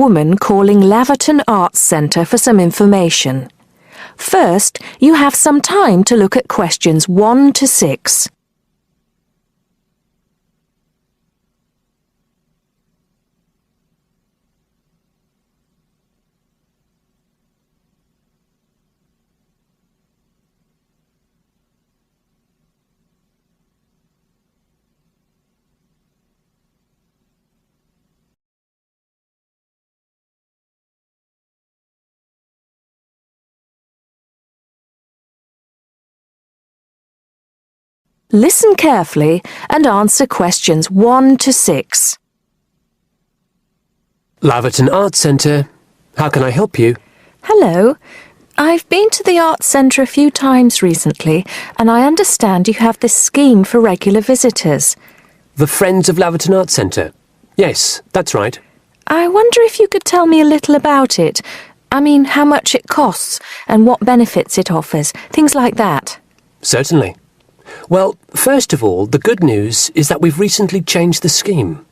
woman calling Laverton Arts Centre for some information. First, you have some time to look at questions 1 to 6. Listen carefully and answer questions 1 to 6. Laverton Arts Centre. How can I help you? Hello. I've been to the Arts Centre a few times recently, and I understand you have this scheme for regular visitors. The Friends of Laverton Arts Centre. Yes, that's right. I wonder if you could tell me a little about it. I mean, how much it costs and what benefits it offers, things like that. Certainly. Well, first of all, the good news is that we've recently changed the scheme.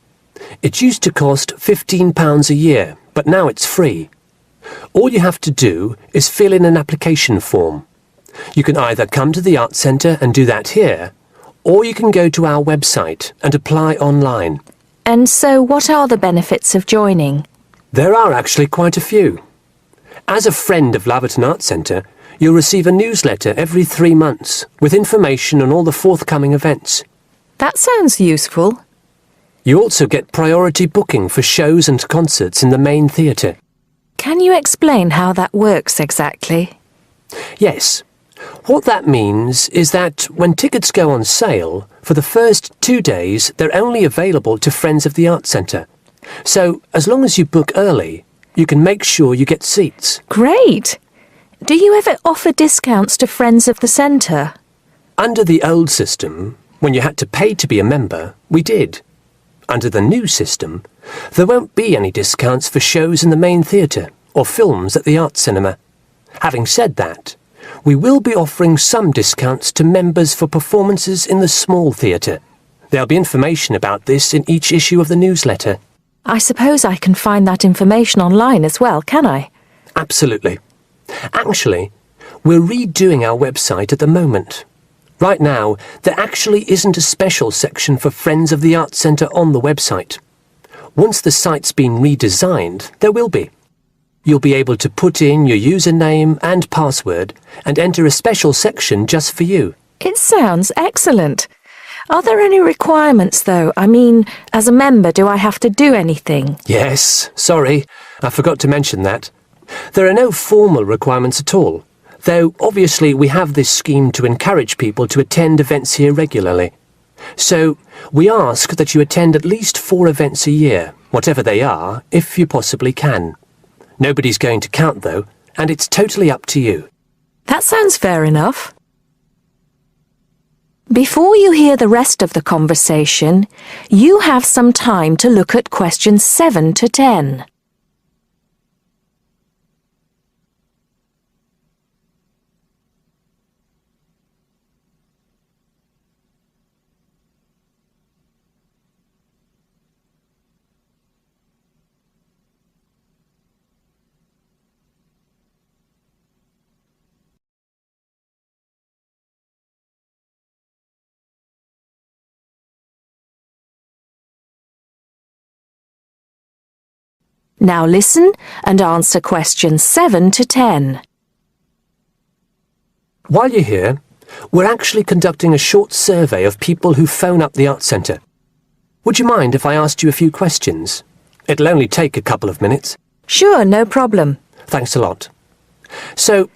It used to cost £15 a year, but now it's free. All you have to do is fill in an application form. You can either come to the Arts Centre and do that here, or you can go to our website and apply online. And so what are the benefits of joining? There are actually quite a few. As a friend of Laverton Arts Centre, you'll receive a newsletter every 3 months with information on all the forthcoming events. That sounds useful. You also get priority booking for shows and concerts in the main theatre. Can you explain how that works exactly? Yes. What that means is that when tickets go on sale, for the first 2 days they're only available to Friends of the Arts Centre. So, as long as you book early, you can make sure you get seats. Great! Do you ever offer discounts to Friends of the Centre? Under the old system, when you had to pay to be a member, we did. Under the new system, there won't be any discounts for shows in the main theatre or films at the Arts Cinema. Having said that, we will be offering some discounts to members for performances in the small theatre. There'll be information about this in each issue of the newsletter. I suppose I can find that information online as well, can I? Absolutely. Actually, we're redoing our website at the moment. Right now, there actually isn't a special section for Friends of the Arts Centre on the website. Once the site's been redesigned, there will be. You'll be able to put in your username and password and enter a special section just for you. It sounds excellent. Are there any requirements, though? I mean, as a member, do I have to do anything? Yes, sorry, I forgot to mention that. There are no formal requirements at all, though obviously we have this scheme to encourage people to attend events here regularly. So, we ask that you attend at least 4 events a year, whatever they are, if you possibly can. Nobody's going to count, though, and it's totally up to you. That sounds fair enough. Before you hear the rest of the conversation, you have some time to look at questions 7 to 10. Now listen and answer questions 7 to 10. While you're here, we're actually conducting a short survey of people who phone up the Arts Centre. Would you mind if I asked you a few questions? It'll only take a couple of minutes. Sure, no problem. Thanks a lot. So,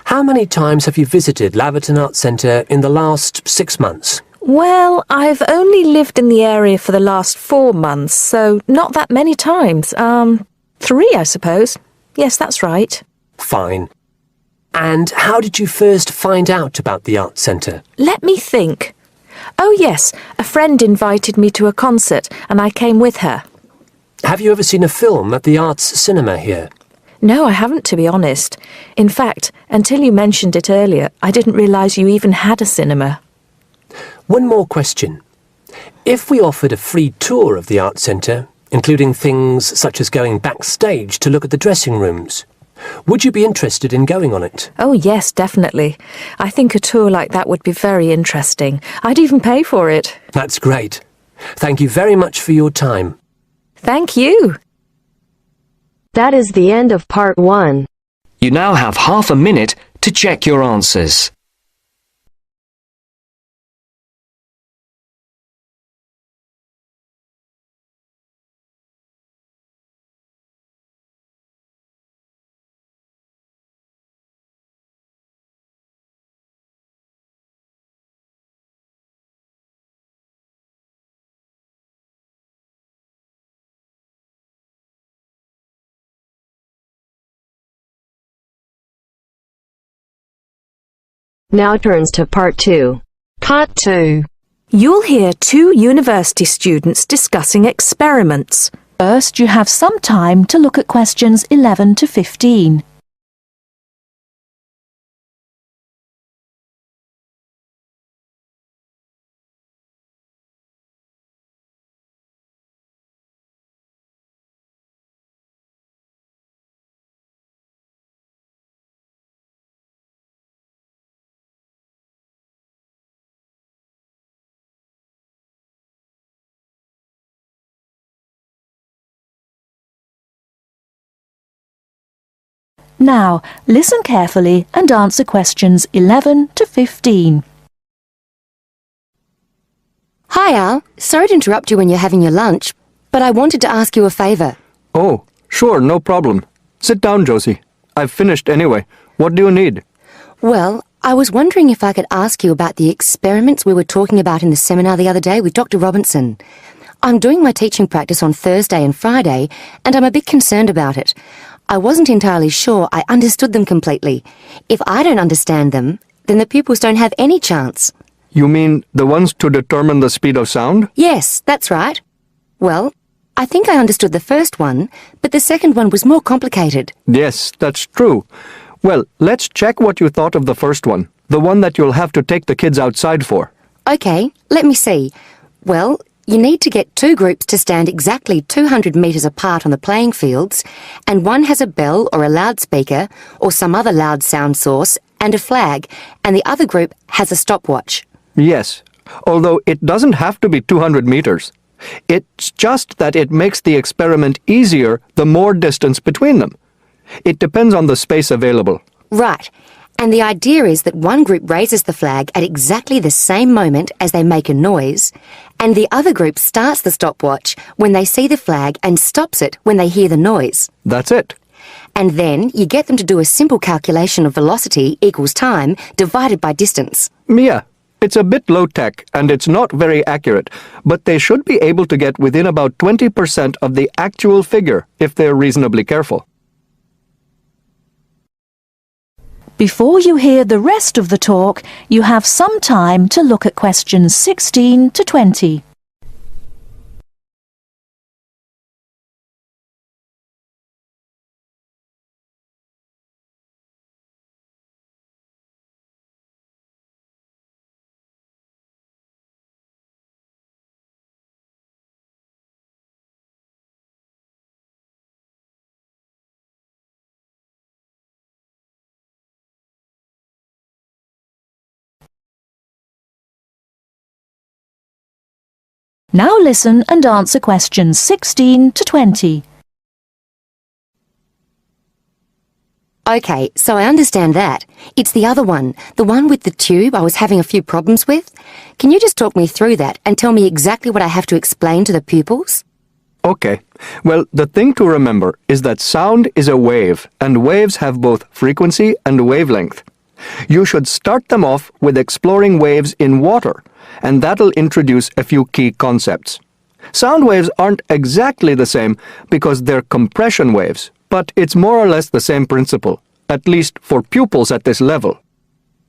how many times have you visited Laverton Arts Centre in the last 6 months? Well, I've only lived in the area for the last 4 months, so not that many times. 3, I suppose. Yes, that's right. Fine. And how did you first find out about the Arts Centre? Let me think. Oh, yes, a friend invited me to a concert, and I came with her. Have you ever seen a film at the Arts Cinema here? No, I haven't, to be honest. In fact, until you mentioned it earlier, I didn't realise you even had a cinema. One more question. If we offered a free tour of the Arts Centre, including things such as going backstage to look at the dressing rooms. Would you be interested in going on it? Oh, yes, definitely. I think a tour like that would be very interesting. I'd even pay for it. That's great. Thank you very much for your time. Thank you. That is the end of part 1. You now have half a minute to check your answers. Now turns to part 2. Part 2. You'll hear 2 university students discussing experiments. First, you have some time to look at questions 11 to 15. Now, listen carefully and answer questions 11 to 15. Hi, Al. Sorry to interrupt you when you're having your lunch, but I wanted to ask you a favour. Oh, sure, no problem. Sit down, Josie. I've finished anyway. What do you need? Well, I was wondering if I could ask you about the experiments we were talking about in the seminar the other day with Dr. Robinson. I'm doing my teaching practice on Thursday and Friday, and I'm a bit concerned about it. I wasn't entirely sure I understood them completely. If I don't understand them, then the pupils don't have any chance. You mean the ones to determine the speed of sound? Yes, that's right. Well, I think I understood the first one, but the second one was more complicated. Yes, that's true. Well, let's check what you thought of the first one, the one that you'll have to take the kids outside for. Okay, let me see. Well, you need to get 2 groups to stand exactly 200 metres apart on the playing fields, and one has a bell or a loudspeaker or some other loud sound source and a flag, and the other group has a stopwatch. Yes, although it doesn't have to be 200 meters. It's just that it makes the experiment easier the more distance between them. It depends on the space available. Right. And the idea is that one group raises the flag at exactly the same moment as they make a noise, and the other group starts the stopwatch when they see the flag and stops it when they hear the noise. That's it. And then you get them to do a simple calculation of velocity equals time divided by distance. Yeah, it's a bit low-tech and it's not very accurate, but they should be able to get within about 20% of the actual figure if they're reasonably careful. Before you hear the rest of the talk, you have some time to look at questions 16 to 20. Now listen and answer questions 16 to 20. Okay, so I understand that. It's the other one, the one with the tube I was having a few problems with. Can you just talk me through that and tell me exactly what I have to explain to the pupils? Okay. Well, the thing to remember is that sound is a wave, and waves have both frequency and wavelength. You should start them off with exploring waves in water, and that'll introduce a few key concepts. Sound waves aren't exactly the same because they're compression waves, but it's more or less the same principle, at least for pupils at this level.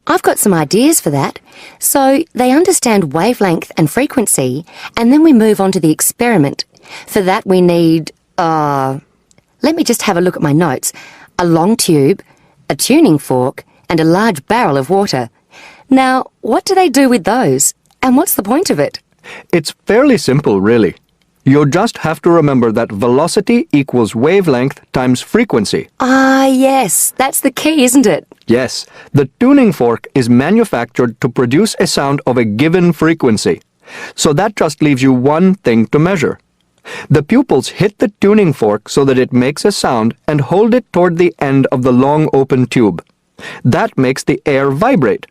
I've got some ideas for that. So they understand wavelength and frequency, and then we move on to the experiment. For that we need, let me just have a look at my notes. A long tube, a tuning fork, and a large barrel of water. Now, what do they do with those? And what's the point of it? It's fairly simple, really. You just have to remember that velocity equals wavelength times frequency. Ah, yes, that's the key, isn't it? Yes, the tuning fork is manufactured to produce a sound of a given frequency. So that just leaves you one thing to measure. The pupils hit the tuning fork so that it makes a sound and hold it toward the end of the long open tube. That makes the air vibrate.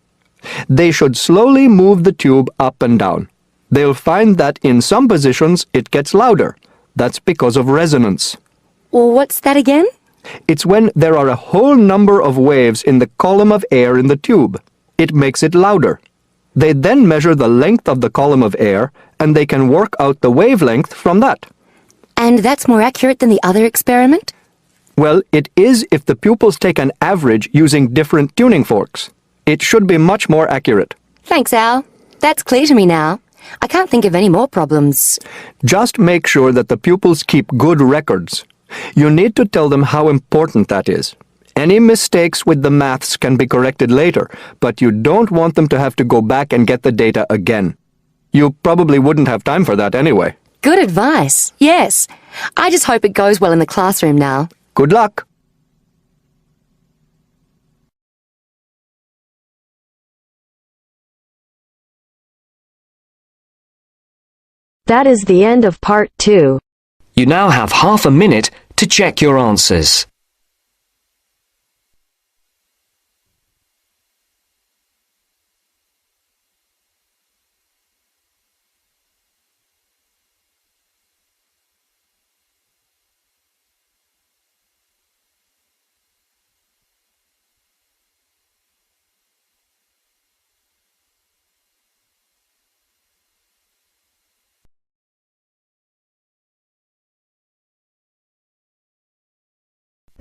They should slowly move the tube up and down. They'll find that in some positions it gets louder. That's because of resonance. Well, what's that again? It's when there are a whole number of waves in the column of air in the tube. It makes it louder. They then measure the length of the column of air, and they can work out the wavelength from that. And that's more accurate than the other experiment? Well, it is if the pupils take an average using different tuning forks. It should be much more accurate. Thanks, Al. That's clear to me now. I can't think of any more problems. Just make sure that the pupils keep good records. You need to tell them how important that is. Any mistakes with the maths can be corrected later, but you don't want them to have to go back and get the data again. You probably wouldn't have time for that anyway. Good advice, yes. I just hope it goes well in the classroom now. Good luck. That is the end of part 2. You now have half a minute to check your answers.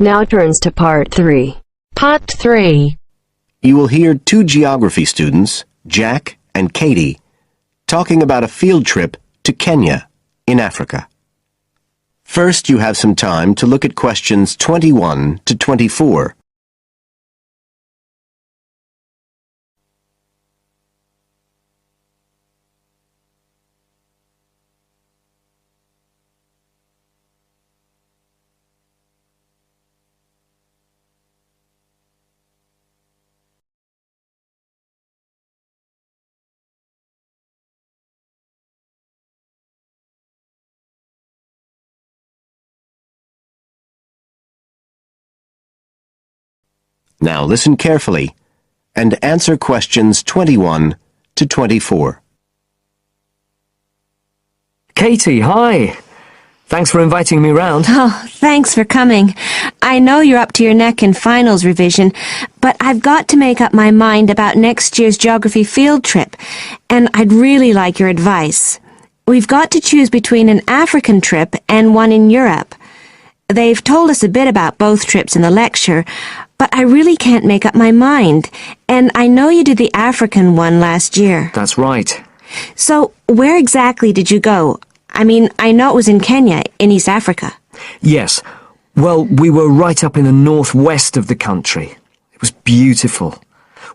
Now turns to part 3. Part 3. You will hear two geography students, Jack and Katie, talking about a field trip to Kenya in Africa. First, you have some time to look at questions 21 to 24. Now listen carefully and answer questions 21 to 24. Katie, hi. Thanks for inviting me round. Oh, thanks for coming. I know you're up to your neck in finals revision, but I've got to make up my mind about next year's geography field trip, and I'd really like your advice. We've got to choose between an African trip and one in Europe. They've told us a bit about both trips in the lecture, but I really can't make up my mind, and I know you did the African one last year. That's right. So, where exactly did you go? I mean, I know it was in Kenya, in East Africa. Yes. Well, we were right up in the northwest of the country. It was beautiful.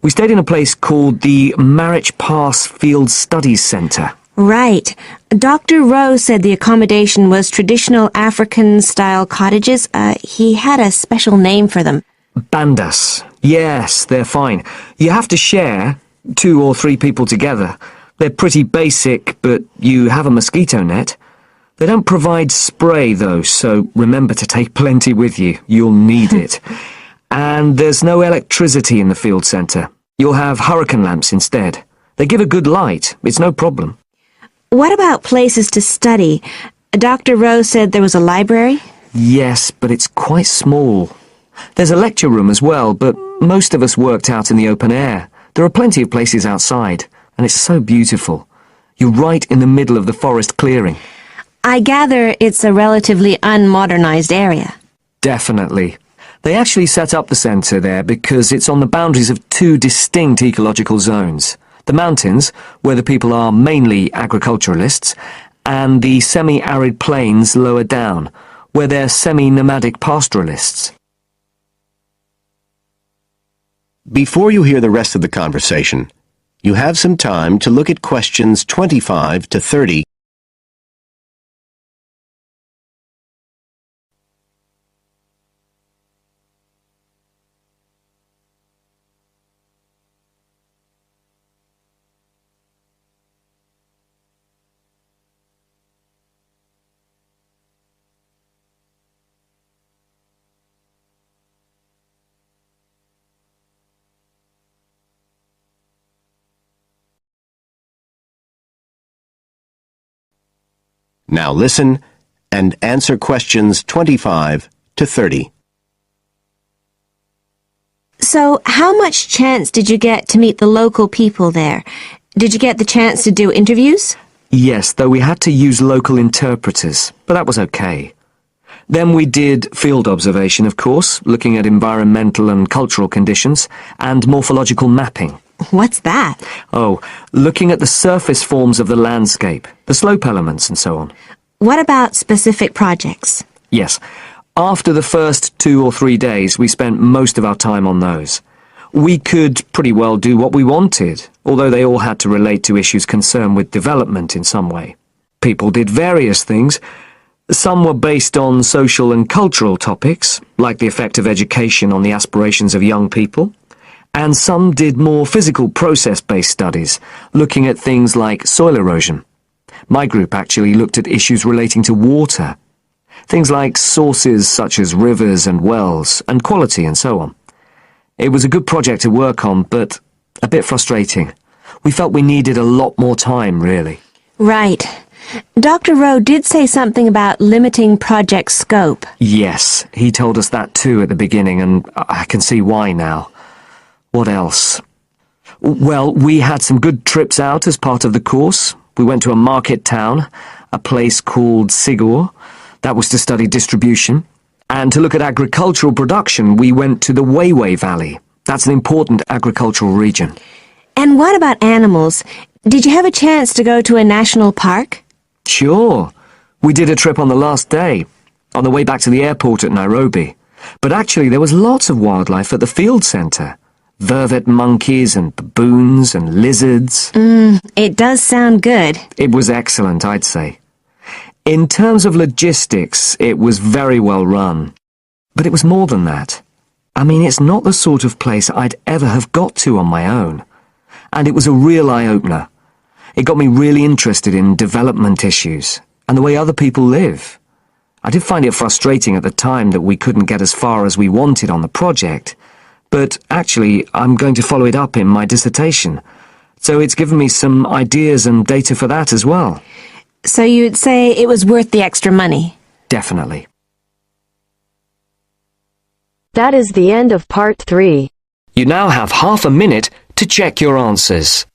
We stayed in a place called the Marich Pass Field Studies Centre. Right. Dr. Rose said the accommodation was traditional African-style cottages. He had a special name for them. Bandas. Yes, they're fine. You have to share, 2 or 3 people together. They're pretty basic, but you have a mosquito net. They don't provide spray, though, so remember to take plenty with you. You'll need it. And there's no electricity in the field centre. You'll have hurricane lamps instead. They give a good light. It's no problem. What about places to study? Dr. Rose said there was a library? Yes, but it's quite small. There's a lecture room as well, but most of us worked out in the open air. There are plenty of places outside, and it's so beautiful. You're right in the middle of the forest clearing. I gather it's a relatively unmodernized area. Definitely. They actually set up the centre there because it's on the boundaries of 2 distinct ecological zones. The mountains, where the people are mainly agriculturalists, and the semi-arid plains lower down, where they're semi-nomadic pastoralists. Before you hear the rest of the conversation, you have some time to look at questions 25 to 30 Now listen and answer questions 25 to 30. So, how much chance did you get to meet the local people there? Did you get the chance to do interviews? Yes, though we had to use local interpreters, but that was okay. Then we did field observation, of course, looking at environmental and cultural conditions, and morphological mapping. What's that? Oh, looking at the surface forms of the landscape, the slope elements and so on. What about specific projects? Yes. After the first 2 or 3 days, we spent most of our time on those. We could pretty well do what we wanted, although they all had to relate to issues concerned with development in some way. People did various things. Some were based on social and cultural topics, like the effect of education on the aspirations of young people, and some did more physical process-based studies, looking at things like soil erosion. My group actually looked at issues relating to water, things like sources such as rivers and wells, and quality and so on. It was a good project to work on, but a bit frustrating. We felt we needed a lot more time, really. Right. Dr. Rowe did say something about limiting project scope. Yes, he told us that too at the beginning, and I can see why now. What else? Well, we had some good trips out as part of the course. We went to a market town, a place called Sigor. That was to study distribution. And to look at agricultural production, we went to the Weiwei Valley. That's an important agricultural region. And what about animals? Did you have a chance to go to a national park? Sure. We did a trip on the last day, on the way back to the airport at Nairobi. But actually there was lots of wildlife at the field centre. Vervet monkeys and baboons and lizards. It does sound good. It was excellent, I'd say. In terms of logistics, it was very well run. But it was more than that. I mean, it's not the sort of place I'd ever have got to on my own. And it was a real eye-opener. It got me really interested in development issues and the way other people live. I did find it frustrating at the time that we couldn't get as far as we wanted on the project, but actually I'm going to follow it up in my dissertation, so it's given me some ideas and data for that as well. So you'd say it was worth the extra money? Definitely. That is the end of part 3. You now have half a minute to check your answers.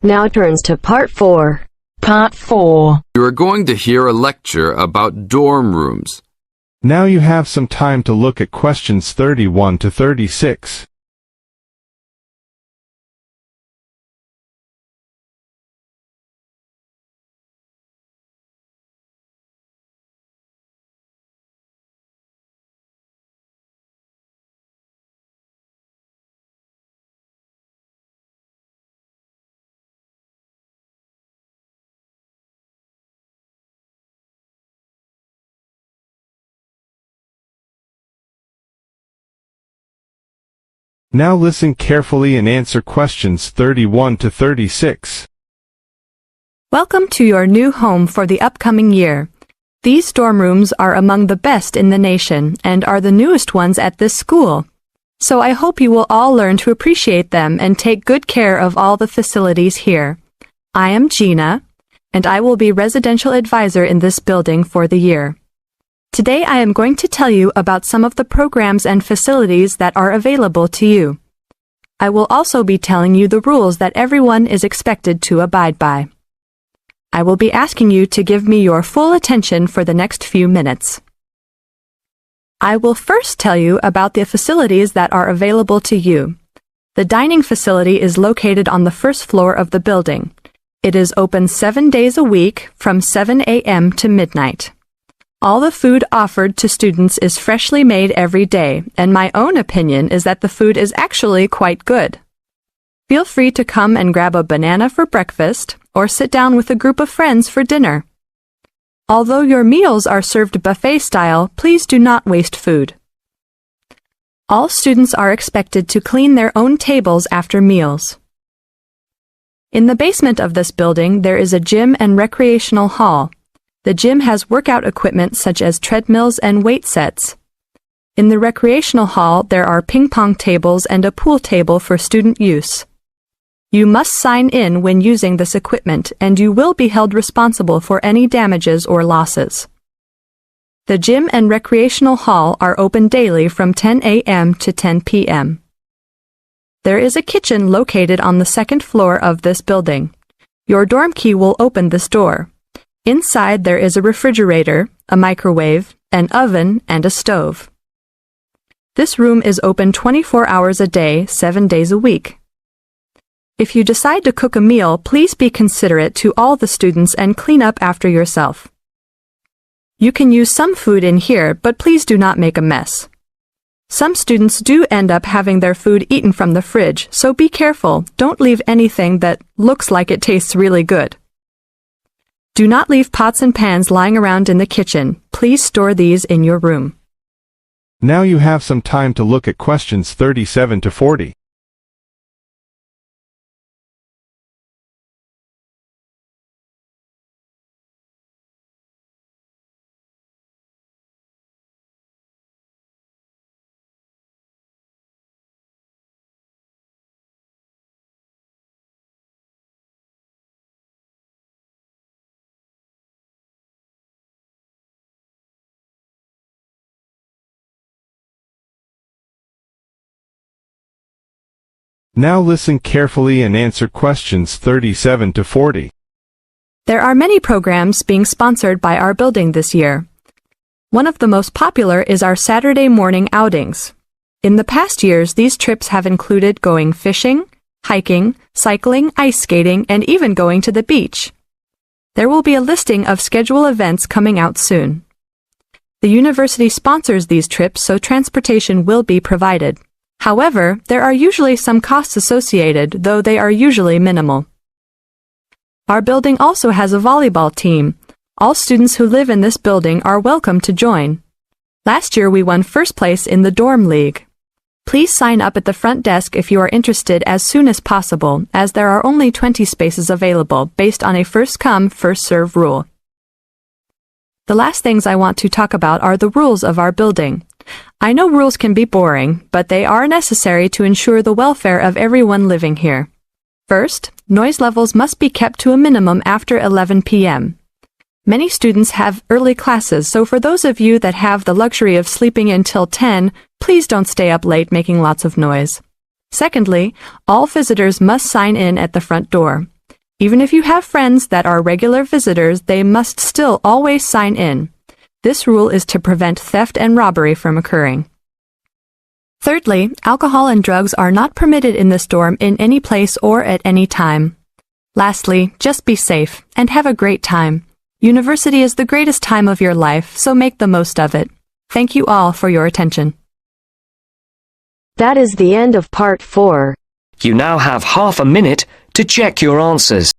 Now turns to part 4. Part 4. You are going to hear a lecture about dorm rooms. Now you have some time to look at questions 31 to 36. Now listen carefully and answer questions 31 to 36. Welcome to your new home for the upcoming year. These dorm rooms are among the best in the nation and are the newest ones at this school. So I hope you will all learn to appreciate them and take good care of all the facilities here. I am Gina, and I will be residential advisor in this building for the year. Today I am going to tell you about some of the programs and facilities that are available to you. I will also be telling you the rules that everyone is expected to abide by. I will be asking you to give me your full attention for the next few minutes. I will first tell you about the facilities that are available to you. The dining facility is located on the first floor of the building. It is open 7 days a week from 7 a.m. to midnight. All the food offered to students is freshly made every day, and my own opinion is that the food is actually quite good. Feel free to come and grab a banana for breakfast or sit down with a group of friends for dinner. Although your meals are served buffet style, please do not waste food. All students are expected to clean their own tables after meals. In the basement of this building, there is a gym and recreational hall. The gym has workout equipment such as treadmills and weight sets. In the recreational hall, there are ping pong tables and a pool table for student use. You must sign in when using this equipment, and you will be held responsible for any damages or losses. The gym and recreational hall are open daily from 10 a.m. to 10 p.m. There is a kitchen located on the second floor of this building. Your dorm key will open this door. Inside there is a refrigerator, a microwave, an oven, and a stove. This room is open 24 hours a day, 7 days a week. If you decide to cook a meal, please be considerate to all the students and clean up after yourself. You can use some food in here, but please do not make a mess. Some students do end up having their food eaten from the fridge, so be careful. Don't leave anything that looks like it tastes really good. Do not leave pots and pans lying around in the kitchen. Please store these in your room. Now you have some time to look at questions 37 to 40. Now listen carefully and answer questions 37 to 40. There are many programs being sponsored by our building this year. One of the most popular is our Saturday morning outings. In the past years, these trips have included going fishing, hiking, cycling, ice skating, and even going to the beach. There will be a listing of scheduled events coming out soon. The university sponsors these trips, so transportation will be provided. However, there are usually some costs associated, though they are usually minimal. Our building also has a volleyball team. All students who live in this building are welcome to join. Last year we won first place in the dorm league. Please sign up at the front desk if you are interested as soon as possible, as there are only 20 spaces available based on a first-come, first-served rule. The last things I want to talk about are the rules of our building. I know rules can be boring, but they are necessary to ensure the welfare of everyone living here. First, noise levels must be kept to a minimum after 11 p.m. Many students have early classes, so for those of you that have the luxury of sleeping until 10, please don't stay up late making lots of noise. Secondly, all visitors must sign in at the front door. Even if you have friends that are regular visitors, they must still always sign in. This rule is to prevent theft and robbery from occurring. Thirdly, alcohol and drugs are not permitted in this dorm in any place or at any time. Lastly, just be safe and have a great time. University is the greatest time of your life, so make the most of it. Thank you all for your attention. That is the end of part 4. You now have half a minute to check your answers.